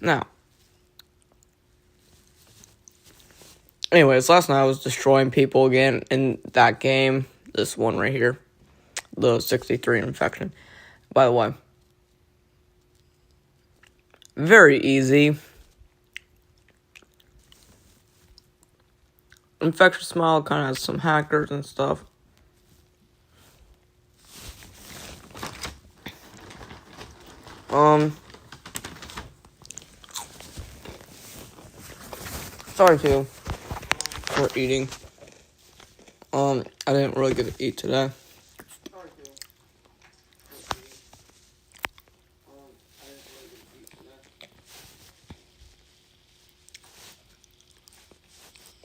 Now, anyways, last night I was destroying people again in that game. This one right here. The 63 infection. By the way. Very easy. Infectious Smile kind of has some hackers and stuff. Sorry too for eating. I didn't really get to eat today.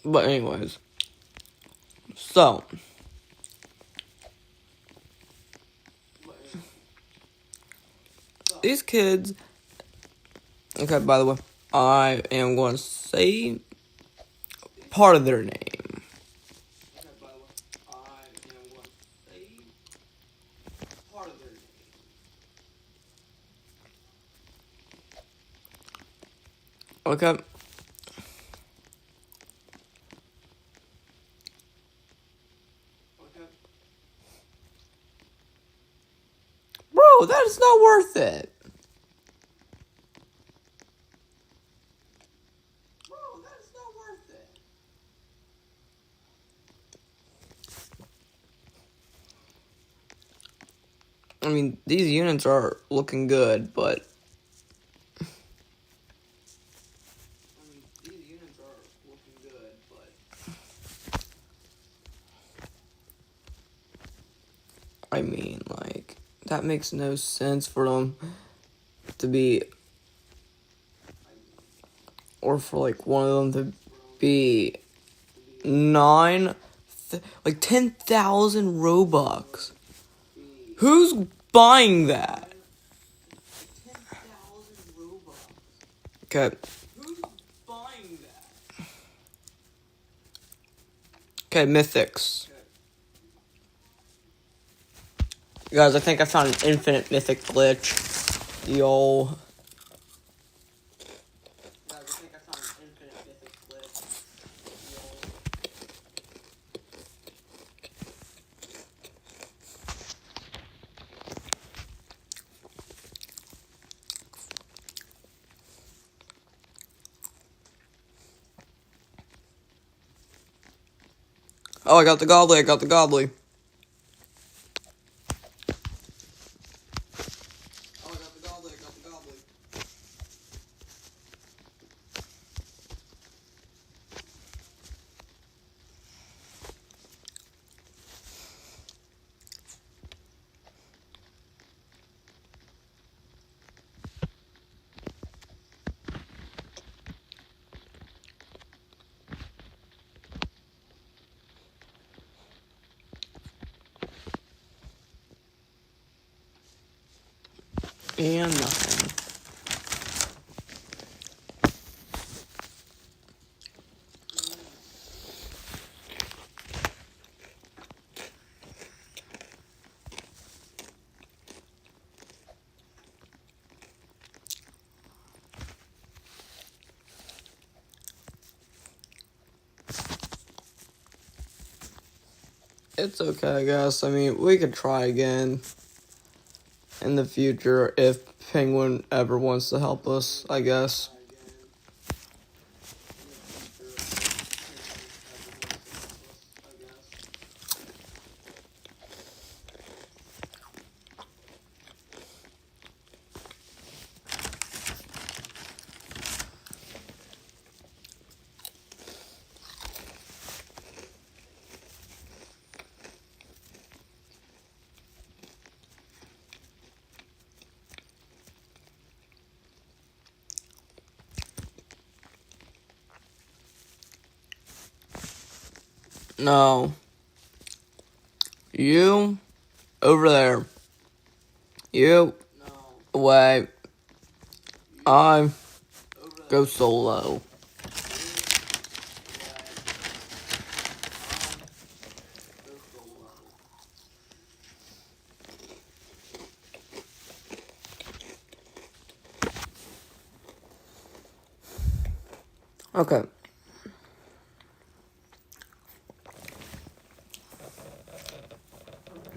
But anyways, so these kids. Okay, by the way, I am going to say part of their name. Okay. Bro, that is not worth it. I mean, these units are looking good, but I mean, like, that makes no sense for them to be, or for, like, one of them to be 10,000 Robux. Who's buying that? Okay. Okay, Mythics. Guys, I think I found an infinite mythic glitch. Yo. Oh, I got the godly. And nothing. It's okay, I guess. I mean, we could try again in the future if Penguin ever wants to help us, I guess. No. You over there. You away. I go solo. Okay.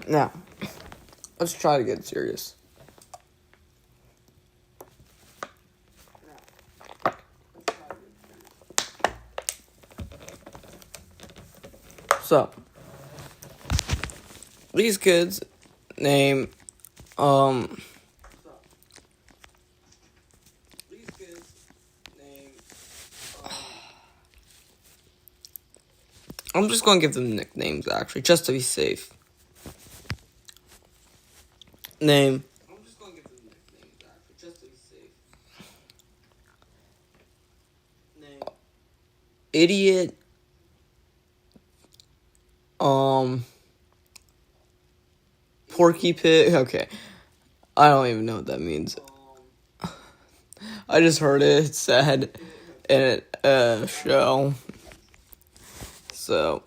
Now, let's try to get serious. So, these kids name, I'm just going to give them nicknames, actually, just to be safe. Name. I'm just going to give them nicknames, actually, just to be safe. Name. Idiot. Porky Pig. Okay. I don't even know what that means. I just heard it said in a show. So,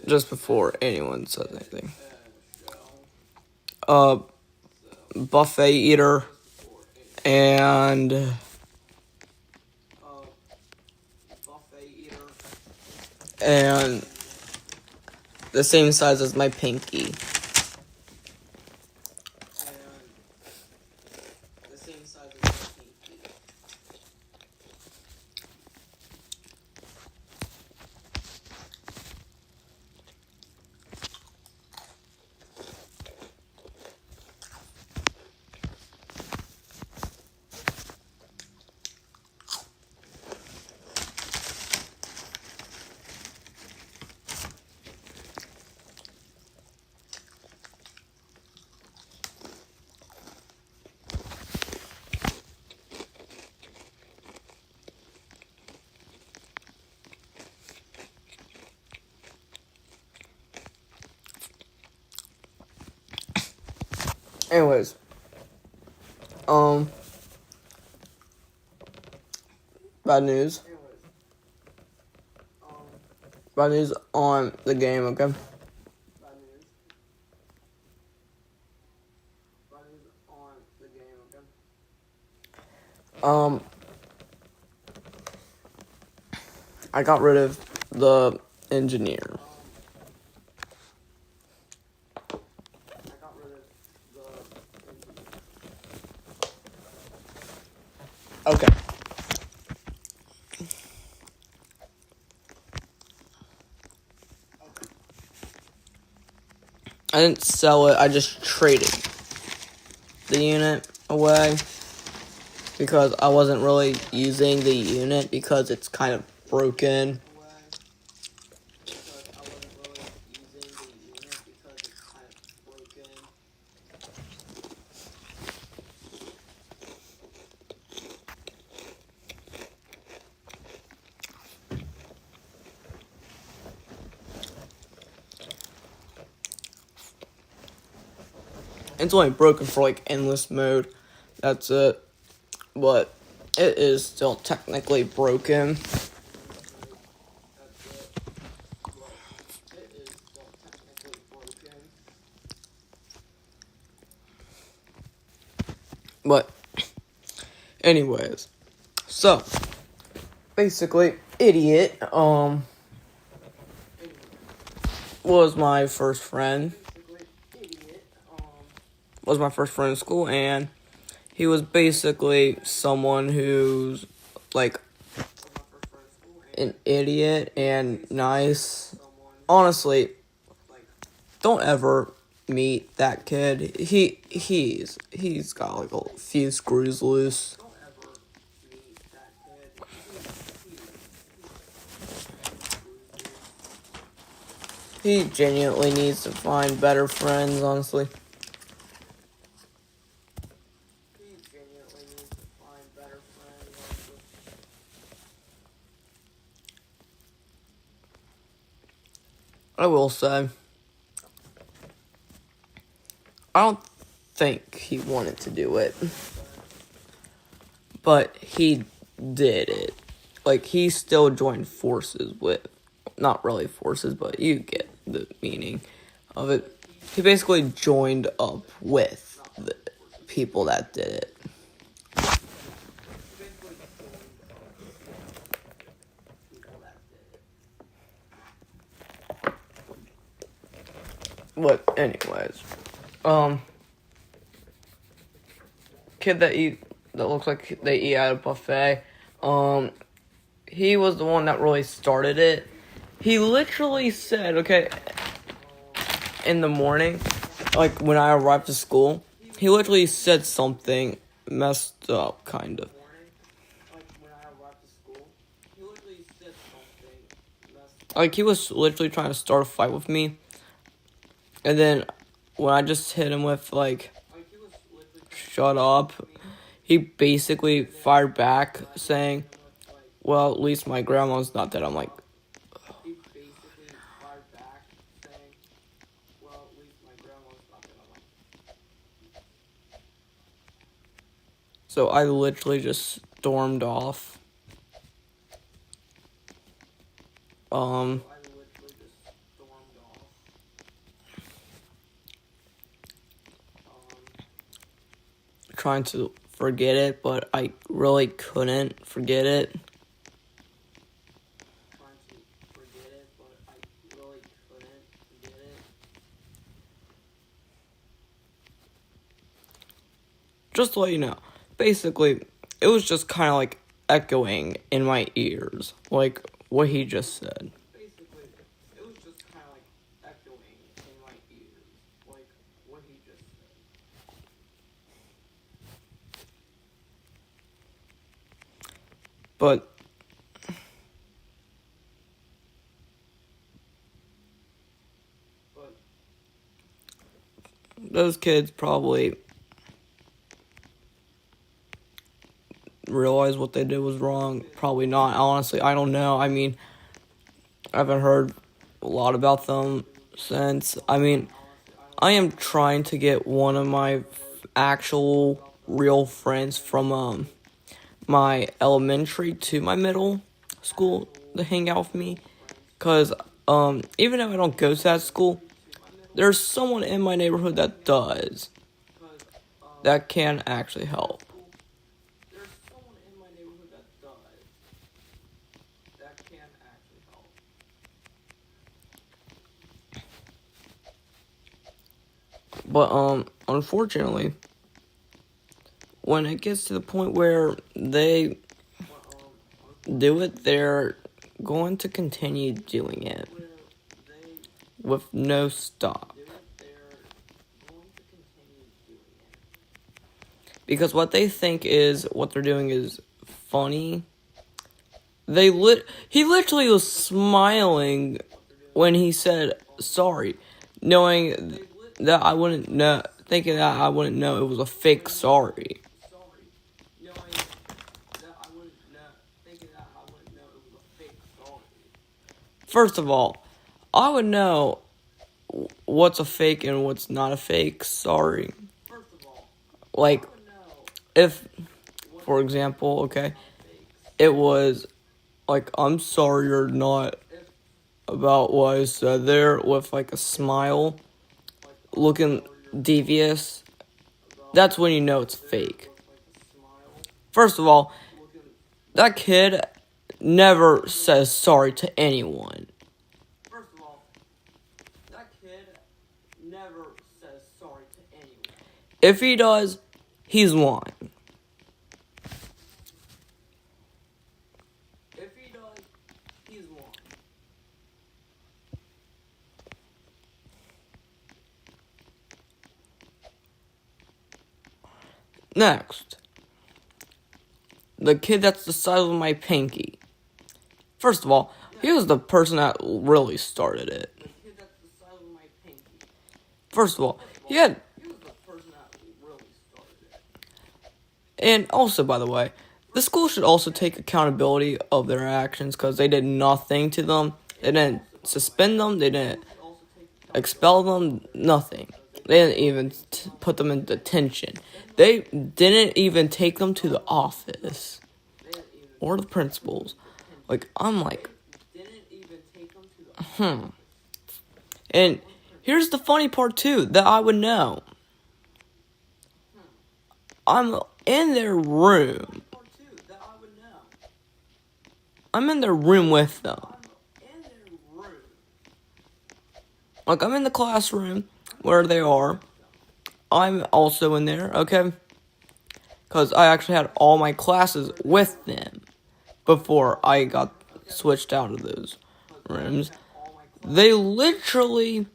just before anyone says anything. Buffet eater. And the same size as my pinky. Anyways, bad news. Bad news on the game, okay? I got rid of the engineer. Okay. I didn't sell it, I just traded the unit away because I wasn't really using the unit because it's kind of broken. It's only broken for like endless mode. That's it. But it is still technically broken. But anyways, so basically, idiot was my first friend. Was my first friend in school, and he was basically someone who's like an idiot and nice. Honestly, don't ever meet that kid. He's got like a few screws loose. He genuinely needs to find better friends, honestly. I will say, I don't think he wanted to do it, but he did it. Like, he still joined forces with, not really forces, but you get the meaning of it. He basically joined up with the people that did it. But anyways, kid that looks like they eat at a buffet, he was the one that really started it. He literally said, okay, in the morning, like when I arrived to school, he literally said something messed up, kind of. Like, he was literally trying to start a fight with me. And then, when I just hit him with, like, shut up, he basically fired back, saying, well, at least my grandma's not dead. I'm like, so I literally just stormed off. Trying to forget it, but I really couldn't forget it. Just to let you know, basically, it was just kind of like echoing in my ears, like what he just said. But those kids probably realize what they did was wrong. Probably not. Honestly, I don't know. I mean, I haven't heard a lot about them since. I mean, I am trying to get one of my actual real friends from my elementary to my middle school to hang out with me. Because even if I don't go to that school, there's someone in my neighborhood that does. That can actually help. But unfortunately, when it gets to the point where they do it, they're going to continue doing it with no stop. Because what they think is what they're doing is funny. He literally was smiling when he said sorry, knowing that I wouldn't know, thinking that I wouldn't know it was a fake sorry. First of all, I would know what's a fake and what's not a fake sorry. Like, if, for example, okay, it was like, I'm sorry or not about what I said there with like a smile, looking devious, that's when you know it's fake. First of all, that kid never says sorry to anyone. If he does, he's lying. Next, the kid that's the size of my pinky. First of all, he was the person that really started it. First of all, he had... And also, by the way, the school should also take accountability of their actions because they did nothing to them. They didn't suspend them. They didn't expel them. Nothing. They didn't even put them in detention. They didn't even take them to the office or the principals. Like, I'm like, And here's the funny part, too, that I would know. I'm in their room. I'm in their room with them. Like, I'm in the classroom. where they are. I'm also in there, okay? Because I actually had all my classes with them before I got switched out of those rooms. They literally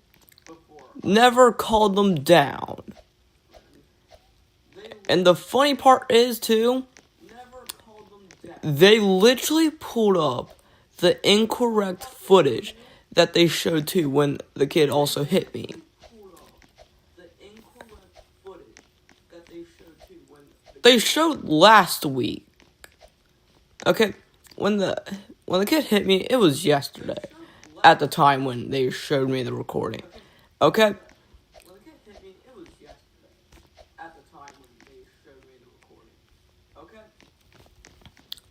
never called them down. And the funny part is, too, they literally pulled up the incorrect footage that they showed, too, when the kid also hit me. They showed last week. Okay, when the kid hit me, it was yesterday. At the time when they showed me the recording. Okay?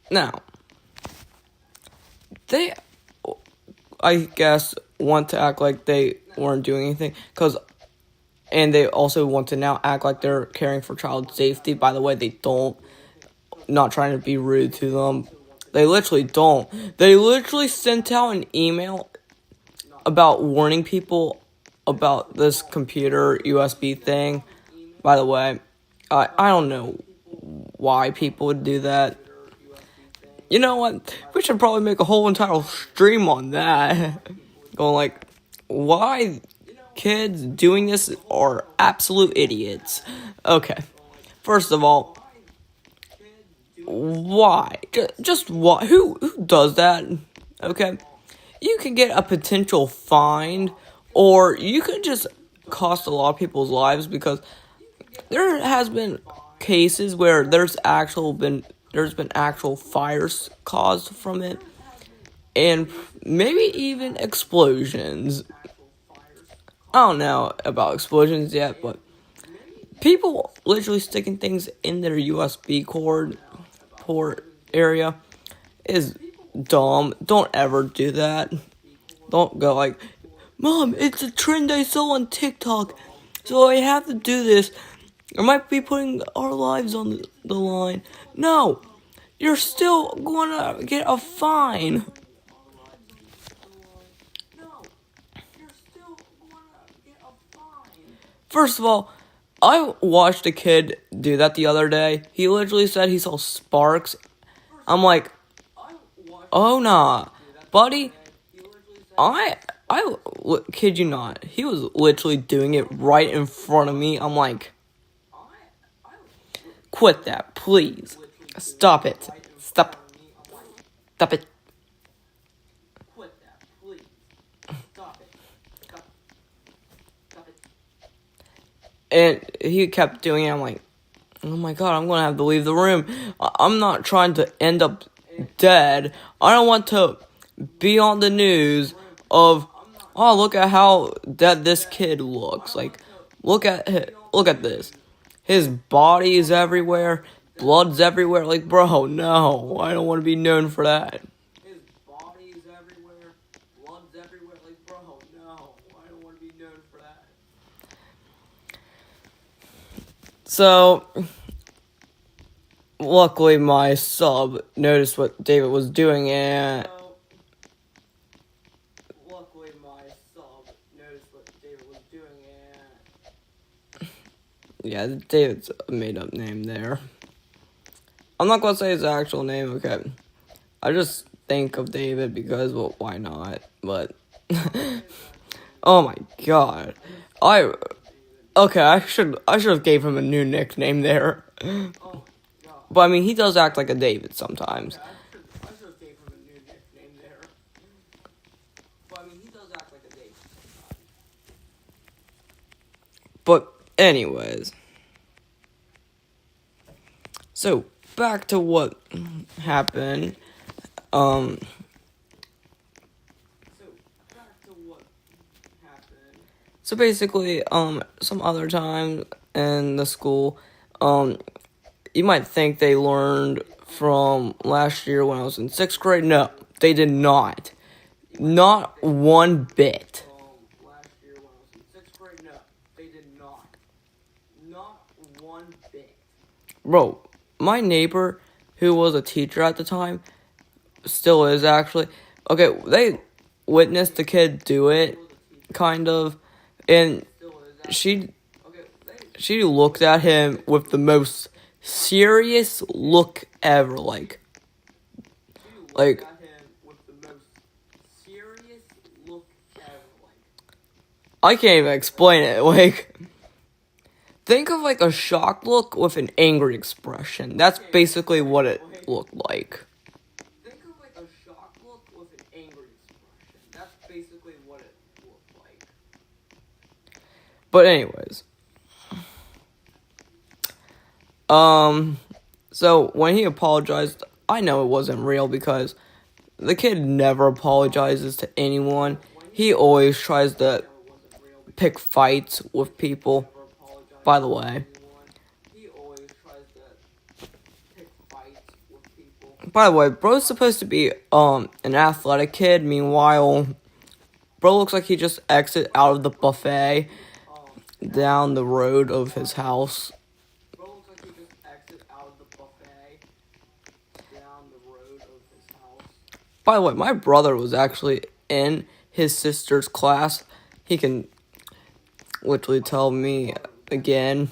Now, they, I guess, want to act like they weren't doing anything, and they also want to now act like they're caring for child safety. By the way, they don't. Not trying to be rude to them. They literally don't. They literally sent out an email about warning people about this computer USB thing. By the way, I don't know why people would do that. You know what? We should probably make a whole entire stream on that. Going like, why kids doing this are absolute idiots. Okay. First of all, why? Just why? Who does that? Okay. You can get a potential fine, or you could just cost a lot of people's lives, because there has been cases where there's been actual fires caused from it, and maybe even explosions. I don't know about explosions yet, but people literally sticking things in their USB port area is dumb. Don't ever do that. Don't go like, Mom, it's a trend I saw on TikTok, so I have to do this. I might be putting our lives on the line. No, you're still going to get a fine. First of all, I watched a kid do that the other day. He literally said he saw sparks. I'm like, oh nah, buddy. I kid you not. He was literally doing it right in front of me. I'm like, quit that, please. Stop it. Stop it. And he kept doing it. I'm like, oh my god, I'm going to have to leave the room. I'm not trying to end up dead. I don't want to be on the news of, oh, look at how dead this kid looks. Like, look at this. His body is everywhere. Blood's everywhere. Like, bro, no. I don't want to be known for that. His body is everywhere. Blood's everywhere. Like, bro, no. I don't want to be known for that. So, luckily my sub noticed what David was doing, and yeah, David's a made-up name there. I'm not gonna say his actual name, okay? I just think of David because, well, why not? But, oh my god. I should have gave him a new nickname there. But, I mean, he does act like a David sometimes. But, anyways. So, back to what happened. So basically, some other time in the school, you might think they learned from last year when I was in 6th grade. No, they did not. Not one bit. Bro, my neighbor, who was a teacher at the time, still is actually, okay, they witnessed the kid do it, kind of, and she looked at him with the most serious look ever, like I can't even explain it. Like, think of like a shocked look with an angry expression. That's basically what it looked like. But anyways, so when he apologized, I know it wasn't real because the kid never apologizes to anyone. He always tries to pick fights with people. By the way. Bro's supposed to be an athletic kid. Meanwhile, bro looks like he just exited out of the buffet down the road of his house. By the way, my brother was actually in his sister's class. He can literally tell me again.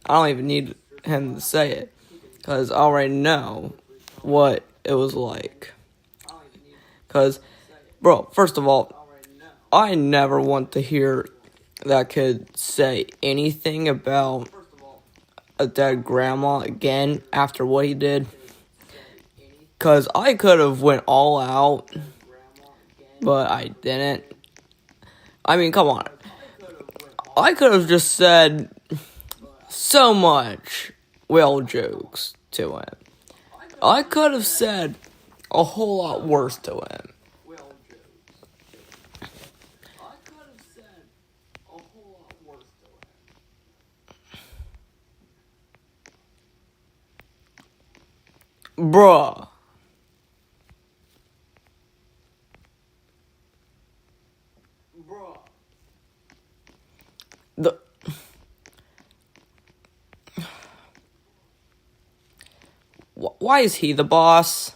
I don't even need him to say it, because I already know what it was like. Because, bro, first of all, I never want to hear that kid say anything about a dead grandma again after what he did. Because I could have went all out, but I didn't. I mean, come on. I could have just said so much whale jokes to him. I could have said a whole lot worse to him. Bruh. Why is he the boss?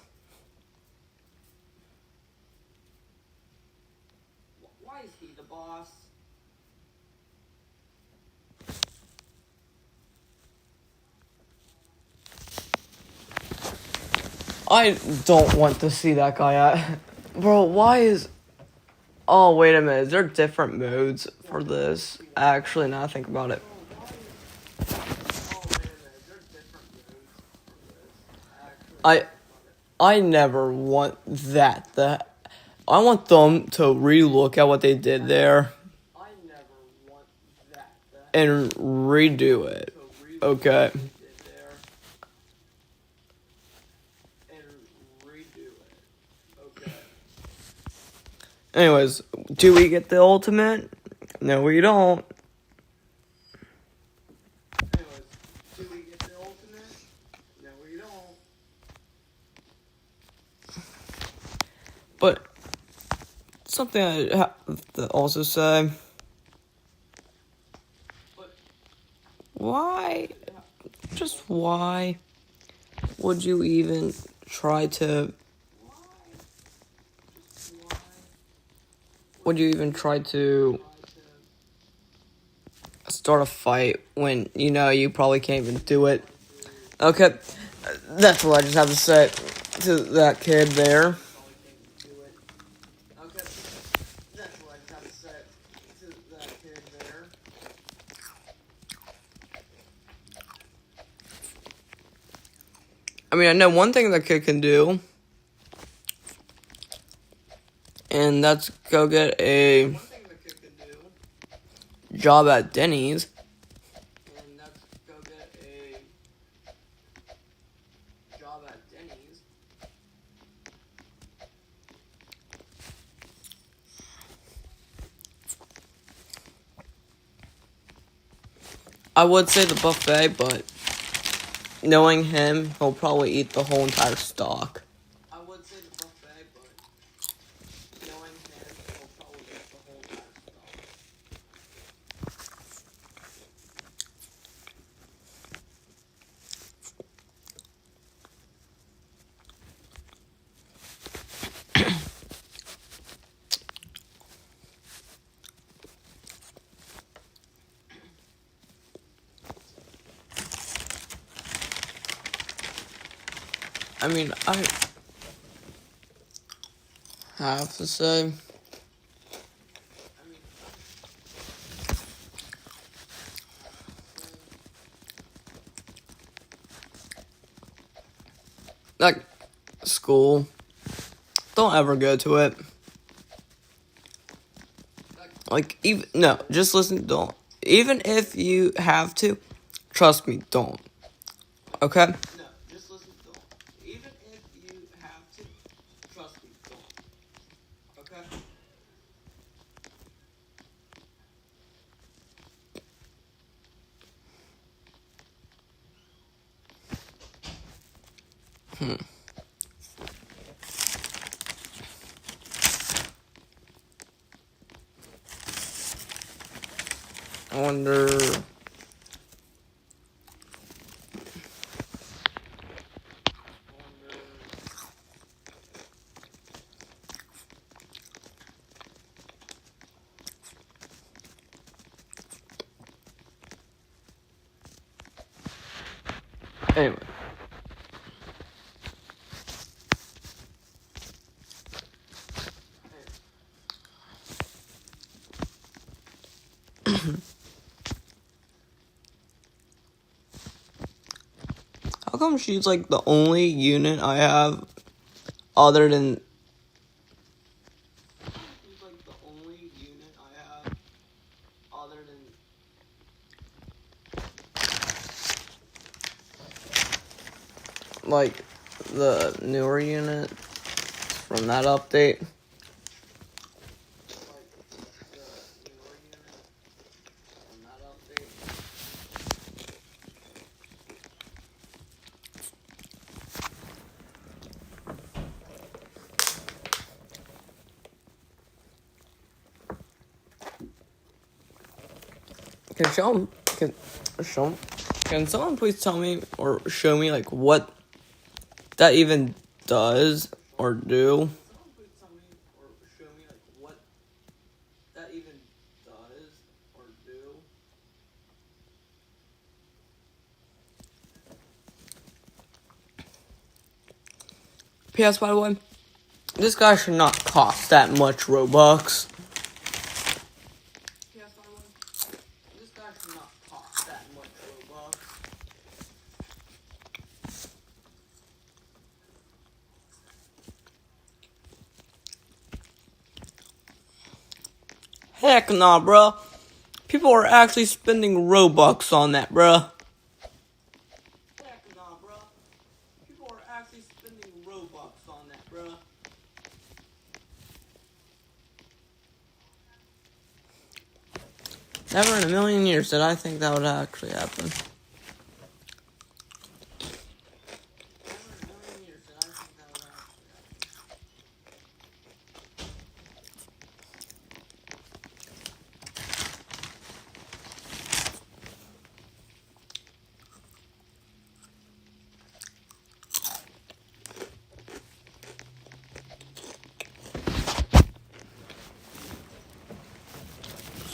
I don't want to see that guy. Bro, why is... Oh, wait a minute. Is there different modes for this? Actually, now I think about it. I never want that. I want them to relook at what they did there and redo it. Okay. Anyways, do we get the ultimate? No, we don't. But something I have to also say. Why? Just why would you even try to... Would you even try to start a fight when you know you probably can't even do it? Okay, that's what I just have to say to that kid there. I mean, I know one thing that kid can do, and that's go get a job at Denny's. I would say the buffet, but knowing him, he'll probably eat the whole entire stock. I mean, I have to say, like, school, don't ever go to it. Like, just listen, don't. Even if you have to, trust me, don't. Okay? No, just listen, don't. Even if you have to, trust me, don't. Okay? I wonder. Anyway. How come she's like the only unit I have other than. She's like the only unit I have other than. Like the newer unit from that update. Can someone please tell me or show me like what that even does or do? P.S. by the way, this guy should not cost that much Robux. P.S. by the way, this guy should not cost that much Robux. Heck nah, bruh. People are actually spending Robux on that, bruh. Heck nah, bruh. People are actually spending Robux on that, bruh. Never in a million years did I think that would actually happen.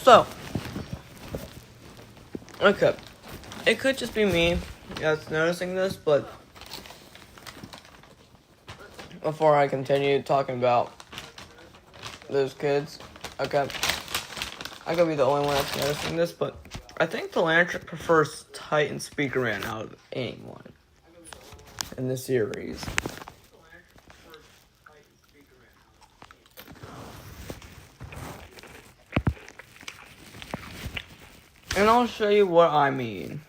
So, okay, it could just be me that's noticing this, but before I continue talking about those kids, okay, I could be the only one that's noticing this, but I think the Lantric prefers Titan Speakerman out of anyone in the series. And I'll show you what I mean.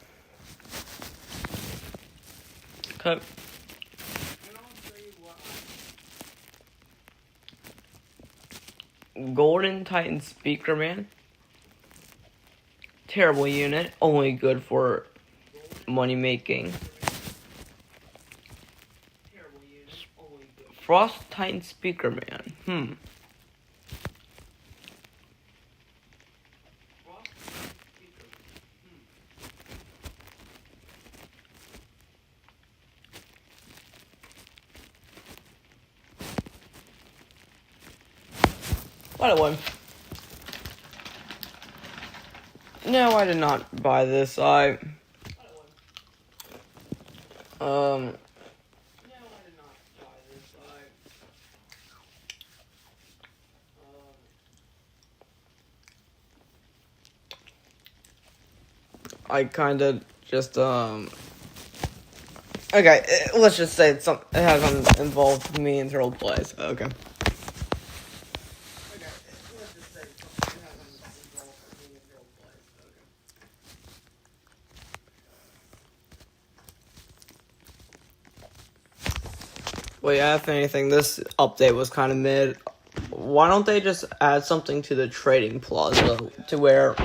Okay. Golden Titan Speakerman. Terrible unit. Only good for money making. Frost Titan Speakerman. By the way, no, I did not buy this. I kind of just Okay, let's just say it hasn't involved me in role plays. Okay. Well, yeah, if anything, this update was kind of mid. Why don't they just add something to the trading plaza to where...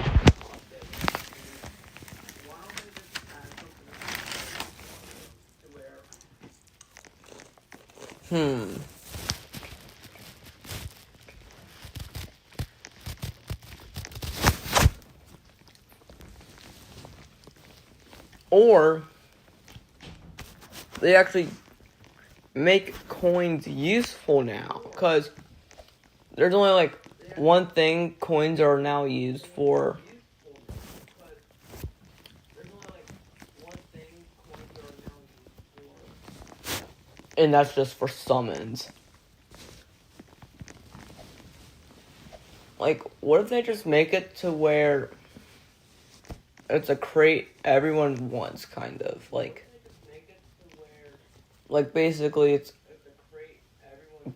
Or they actually make coins useful now, because there's only like one thing coins are now used for. And that's just for summons. Like, what if they just make it to where it's a crate everyone wants, kind of? Like basically it's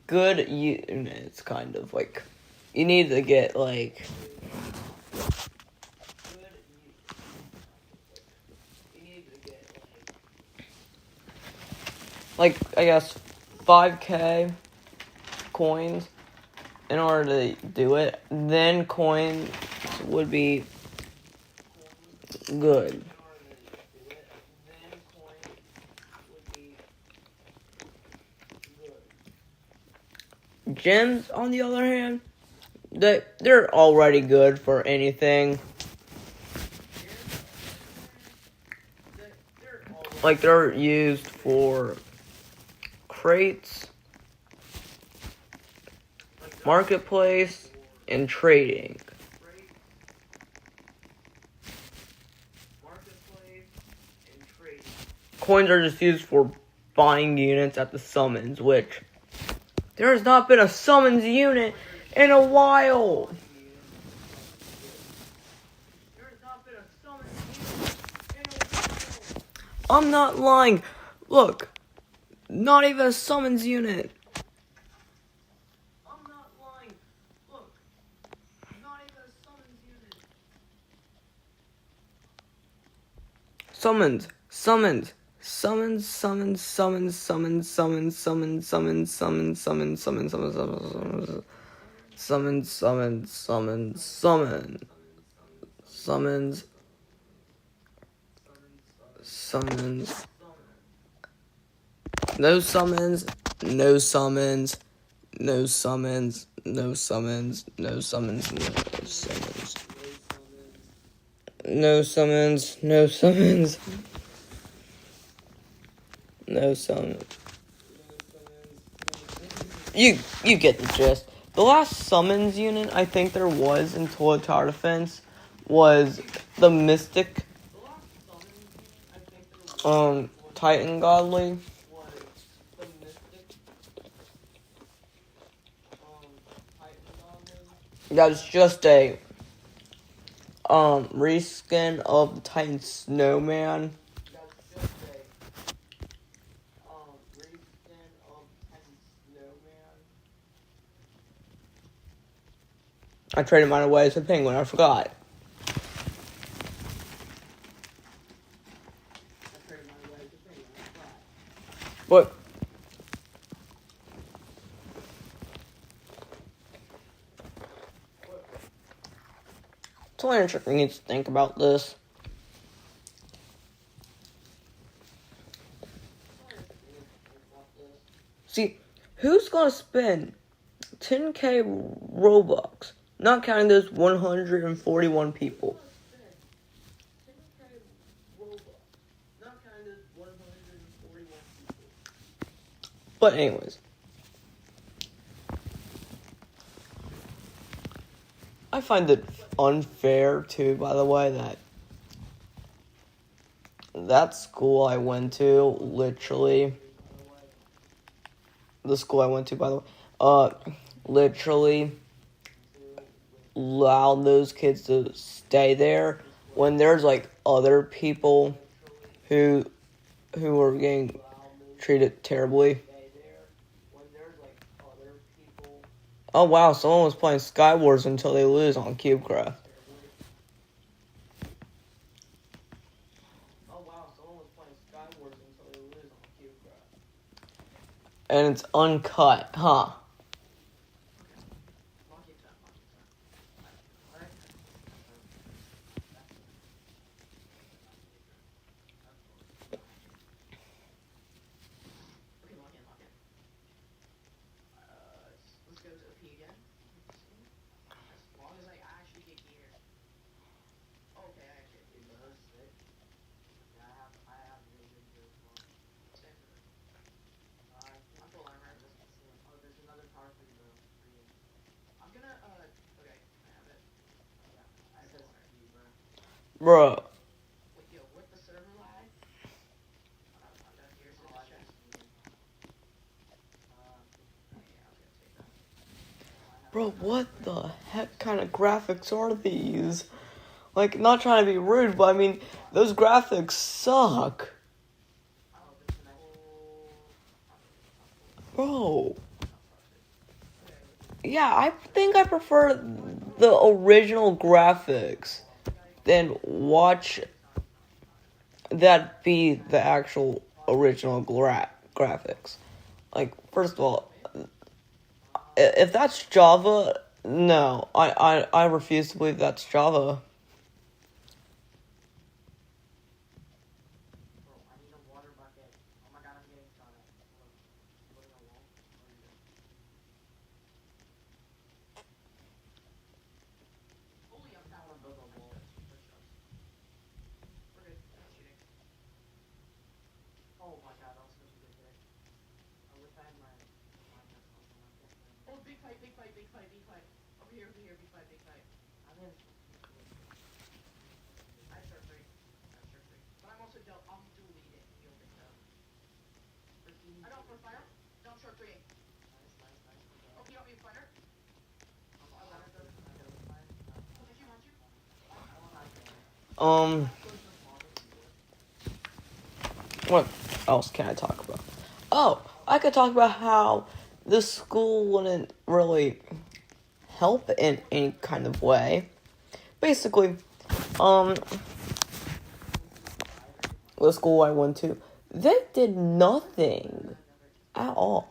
good units, kind of. Like, you need to get, like... Like, I guess, 5k coins in order to do it. Then coins would be good. Gems, on the other hand, they're already good for anything. Like, they're used for crates, marketplace, and trading. Coins are just used for buying units at the summons, which there has not been a summons unit in a while. I'm not lying. Look, not even a summons unit. I'm not lying. Look, not even a summons unit. Summons, summons, summons, summons, summons, summons, summons, summons, summons, summons, summons, summons, summons, summons, summons, summons, summons, summons, summons, summons. No summons, no summons, no summons, no summons, no summons, no summons. No summons, no summons. No summons. You get the gist. The last summons unit I think there was in Toilet Tower Defense was the Mystic Titan Godly. That was just a reskin of the Titan Snowman. I traded mine away as a penguin, I forgot. But Toilet Trick needs to think about this. See, who's gonna spend 10k Robux, not counting those 141 people? But anyways, I find it unfair too, by the way, that school I went to, literally, the school I went to, by the way, literally allowed those kids to stay there when there's like other people who are getting treated terribly. Oh wow, someone was playing Skywars until they lose on CubeCraft. And it's uncut, huh? Bruh. Bro, what the heck kind of graphics are these? Like, not trying to be rude, but I mean, those graphics suck. Bro. Yeah, I think I prefer the original graphics than watch that be the actual original graphics. Like, first of all, if that's Java, no, I refuse to believe that's Java. What else can I talk about? Oh, I could talk about how this school wouldn't really help in any kind of way. Basically, the school I went to, they did nothing at all.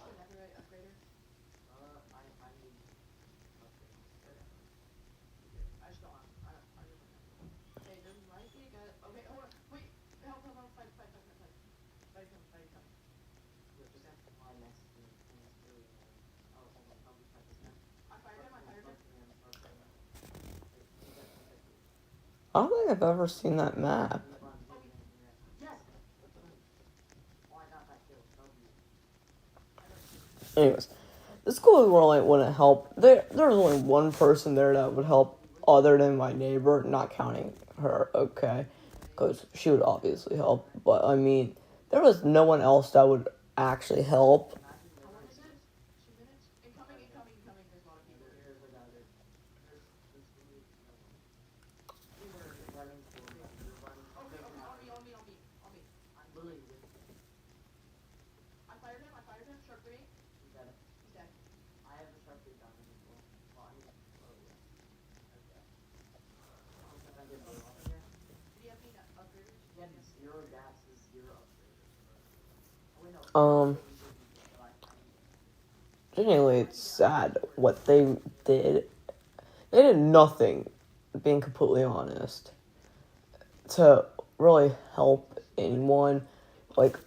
I don't think I've ever seen that map. Anyways, the school really wouldn't help. There was only one person there that would help other than my neighbor, not counting her, okay? Because she would obviously help. But, I mean, there was no one else that would actually help. Genuinely, it's sad what they did. They did nothing, being completely honest, to really help anyone. Like,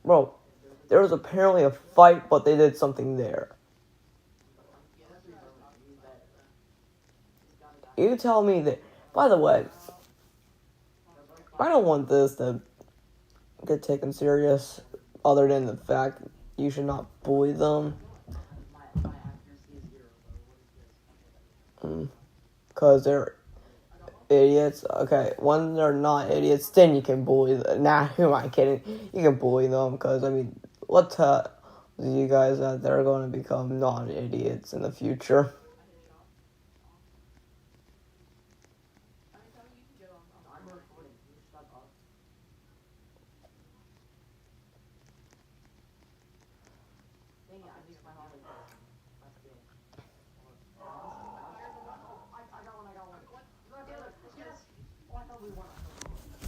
bro, there was apparently a fight, but they did something there. You tell me that. By the way, I don't want this to get taken serious, other than the fact you should not bully them. Because they're idiots. Okay, when they're not idiots, then you can bully them. Nah, who am I kidding? You can bully them, because, I mean, what tells you guys that they're going to become non-idiots in the future?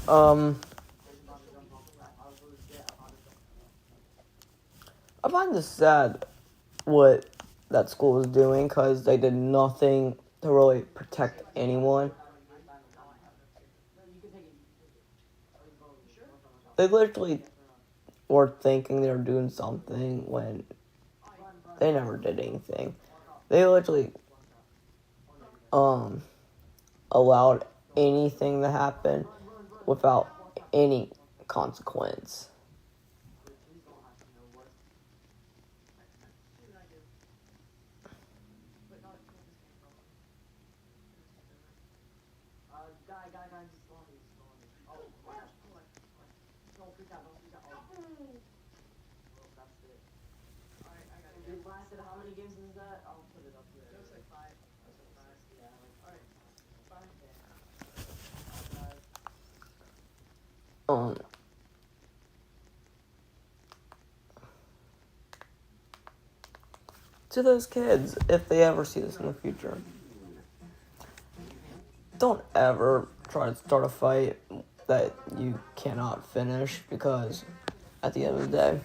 Um, I find this sad what that school was doing because they did nothing to really protect anyone. They literally were thinking they were doing something when they never did anything. They literally allowed anything to happen without any consequence. Um, to those kids, if they ever see this in the future, don't ever try to start a fight that you cannot finish, because at the end of the day,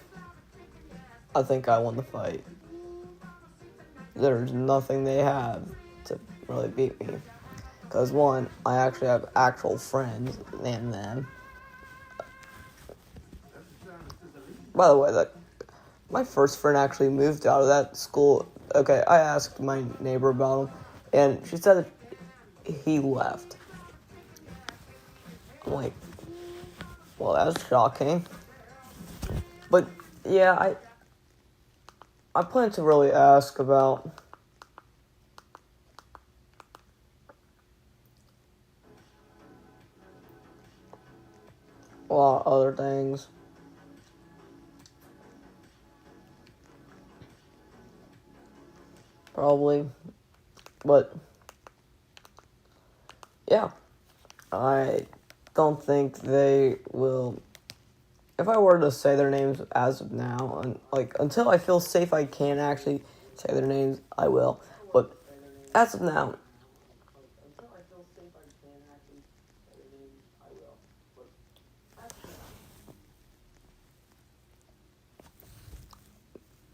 I think I won the fight. There's nothing they have to really beat me. Because one, I actually have actual friends than them. By the way, my first friend actually moved out of that school. Okay, I asked my neighbor about him, and she said that he left. I'm like, well, that's shocking. But yeah, I plan to really ask about a lot of other things. Probably. But yeah, I don't think they will. If I were to say their names as of now, and until I feel safe I can actually say their names, I will. But as of now,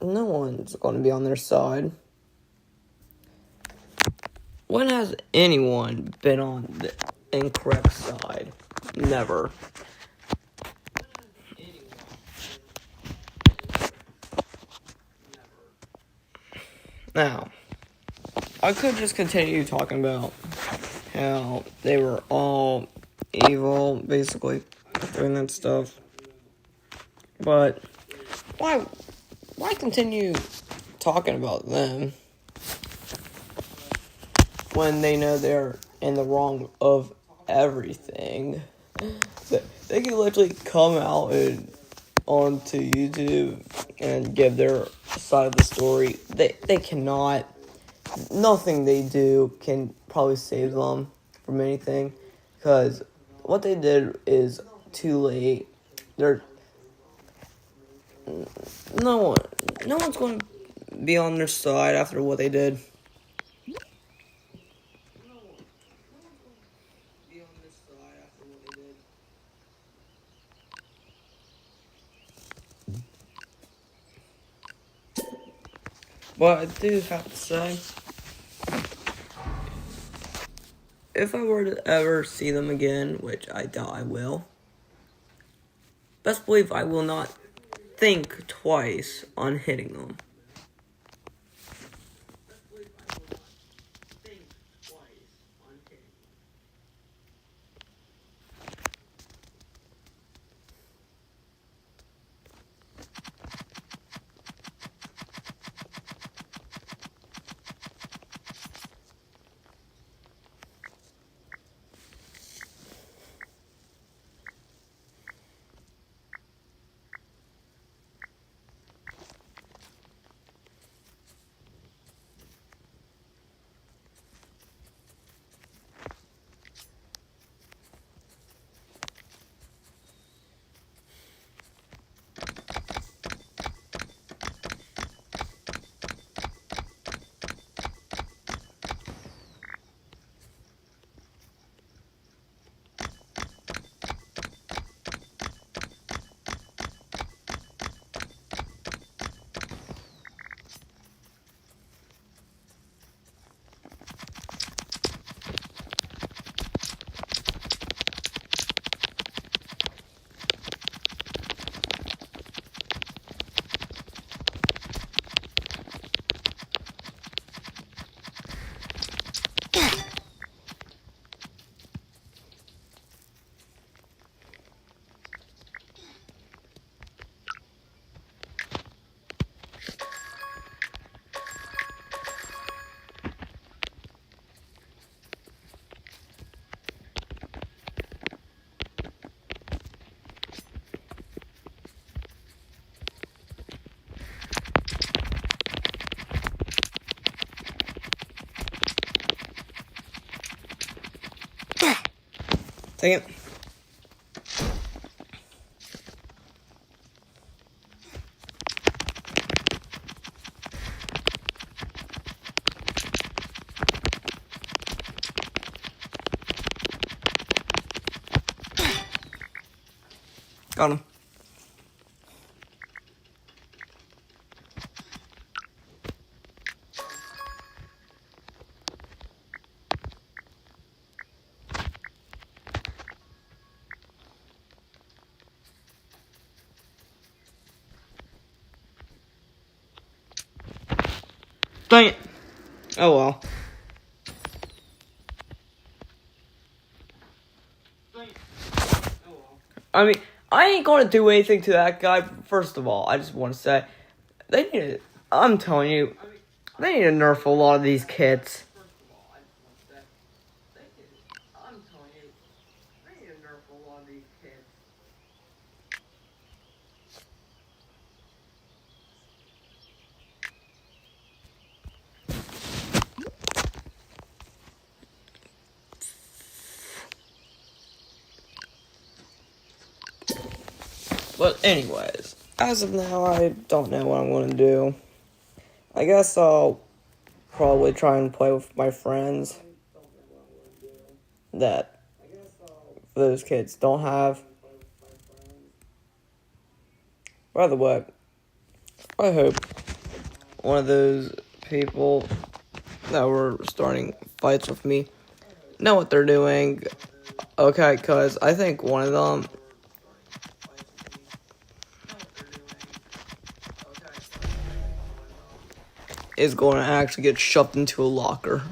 no one's going to be on their side. When has anyone been on the incorrect side? Never. Now, I could just continue talking about how they were all evil, basically, doing that stuff. But why continue talking about them when they know they're in the wrong of everything? They can literally come out onto YouTube and give their side of the story. They cannot. Nothing they do can probably save them from anything, because what they did is too late. No one's going to be on their side after what they did. But I do have to say, if I were to ever see them again, which I doubt I will, best believe I will not think twice on hitting them. Dang it. Got him. Dang it. Oh well. I mean, I ain't gonna do anything to that guy. First of all, I just want to say, they need to, I'm telling you, they need to nerf a lot of these kids. But anyways, as of now, I don't know what I'm going to do. I guess I'll probably try and play with my friends that those kids don't have. By the way, I hope one of those people that were starting fights with me know what they're doing. Okay, because I think one of them is going to actually get shoved into a locker.